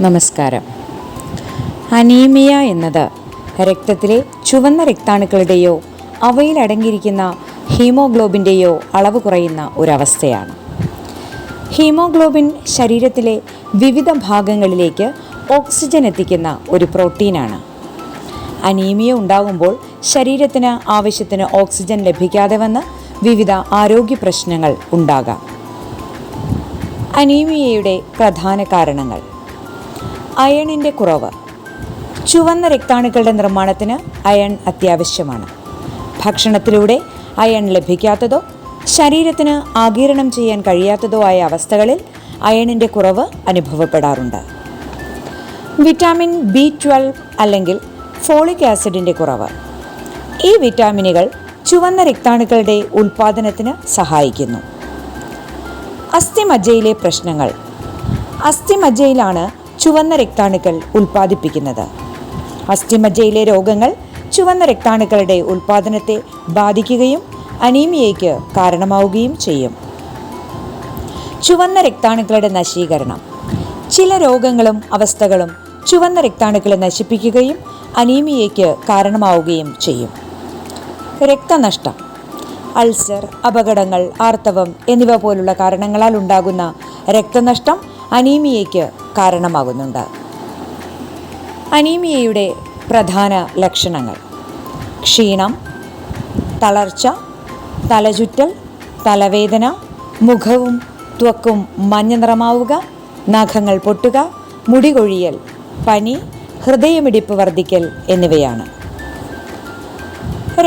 നമസ്കാരം. അനീമിയ എന്നത് രക്തത്തിലെ ചുവന്ന രക്താണുക്കളുടെയോ അവയിൽ അടങ്ങിയിരിക്കുന്ന ഹീമോഗ്ലോബിൻ്റെയോ അളവ് കുറയുന്ന ഒരവസ്ഥയാണ്. ഹീമോഗ്ലോബിൻ ശരീരത്തിലെ വിവിധ ഭാഗങ്ങളിലേക്ക് ഓക്സിജൻ എത്തിക്കുന്ന ഒരു പ്രോട്ടീനാണ്. അനീമിയ ഉണ്ടാകുമ്പോൾ ശരീരത്തിന് ആവശ്യത്തിന് ഓക്സിജൻ ലഭിക്കാതെ വന്ന് വിവിധ ആരോഗ്യ പ്രശ്നങ്ങൾ ഉണ്ടാകാം. അനീമിയയുടെ പ്രധാന കാരണങ്ങൾ: അയണിൻ്റെ കുറവ്. ചുവന്ന രക്താണുക്കളുടെ നിർമ്മാണത്തിന് അയൺ അത്യാവശ്യമാണ്. ഭക്ഷണത്തിലൂടെ അയൺ ലഭിക്കാത്തതോ ശരീരത്തിന് ആഗിരണം ചെയ്യാൻ കഴിയാത്തതോ ആയ അവസ്ഥകളിൽ അയണിൻ്റെ കുറവ് അനുഭവപ്പെടാറുണ്ട്. വിറ്റാമിൻ B12 അല്ലെങ്കിൽ ഫോളിക് ആസിഡിൻ്റെ കുറവ്. ഈ വിറ്റാമിനുകൾ ചുവന്ന രക്താണുക്കളുടെ ഉൽപ്പാദനത്തിന് സഹായിക്കുന്നു. അസ്ഥിമജ്ജയിലെ പ്രശ്നങ്ങൾ. അസ്ഥിമജ്ജയിലാണ് ചുവന്ന രക്താണുക്കൾ ഉൽപ്പാദിപ്പിക്കുന്നത്. അസ്ഥിമജ്ജയിലെ രോഗങ്ങൾ ചുവന്ന രക്താണുക്കളുടെ ഉൽപ്പാദനത്തെ ബാധിക്കുകയും അനീമിയയ്ക്ക് കാരണമാവുകയും ചെയ്യും. ചുവന്ന രക്താണുക്കളുടെ നശീകരണം. ചില രോഗങ്ങളും അവസ്ഥകളും ചുവന്ന രക്താണുക്കളെ നശിപ്പിക്കുകയും അനീമിയയ്ക്ക് കാരണമാവുകയും ചെയ്യും. രക്തനഷ്ടം. അൾസർ, അപകടങ്ങൾ, ആർത്തവം എന്നിവ പോലുള്ള കാരണങ്ങളാൽ ഉണ്ടാകുന്ന രക്തനഷ്ടം അനീമിയയ്ക്ക് കാരണമാകുന്നുണ്ട്. അനീമിയയുടെ പ്രധാന ലക്ഷണങ്ങൾ: ക്ഷീണം, തളർച്ച, തലചുറ്റൽ, തലവേദന, മുഖവും ത്വക്കും മഞ്ഞ നിറമാവുക, നഖങ്ങൾ പൊട്ടുക, മുടി കൊഴിയൽ, പനി, ഹൃദയമിടിപ്പ് വർദ്ധിക്കൽ എന്നിവയാണ്.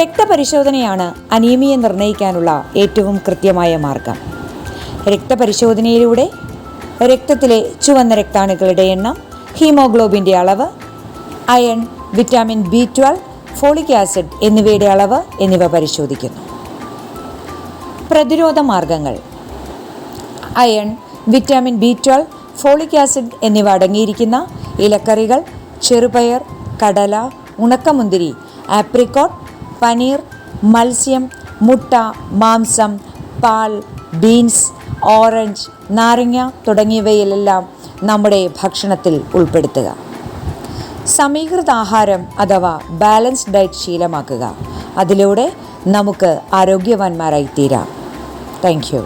രക്തപരിശോധനയാണ് അനീമിയ നിർണ്ണയിക്കാനുള്ള ഏറ്റവും കൃത്യമായ മാർഗം. രക്തപരിശോധനയിലൂടെ രക്തത്തിലെ ചുവന്ന രക്താണുക്കളുടെ എണ്ണം, ഹീമോഗ്ലോബിൻ്റെ അളവ്, iron, vitamin B12, folic acid എന്നിവയുടെ അളവ് എന്നിവ പരിശോധിക്കുന്നു. പ്രതിരോധ മാർഗങ്ങൾ: iron, vitamin B12, folic acid എന്നിവ അടങ്ങിയിരിക്കുന്ന ഇലക്കറികൾ, ചെറുപയർ, കടല, ഉണക്കമുന്തിരി, ആപ്രിക്കോട്ട്, പനീർ, മത്സ്യം, മുട്ട, മാംസം, പാൽ, ബീൻസ്, ഓറഞ്ച്, നാരങ്ങ തുടങ്ങിയവയിലെല്ലാം നമ്മുടെ ഭക്ഷണത്തിൽ ഉൾപ്പെടുത്തുക. സമീകൃത ആഹാരം അഥവാ ബാലൻസ്ഡ് ഡയറ്റ് ശീലമാക്കുക. അതിലൂടെ നമുക്ക് ആരോഗ്യവാന്മാരായി തീരാം. Thank you.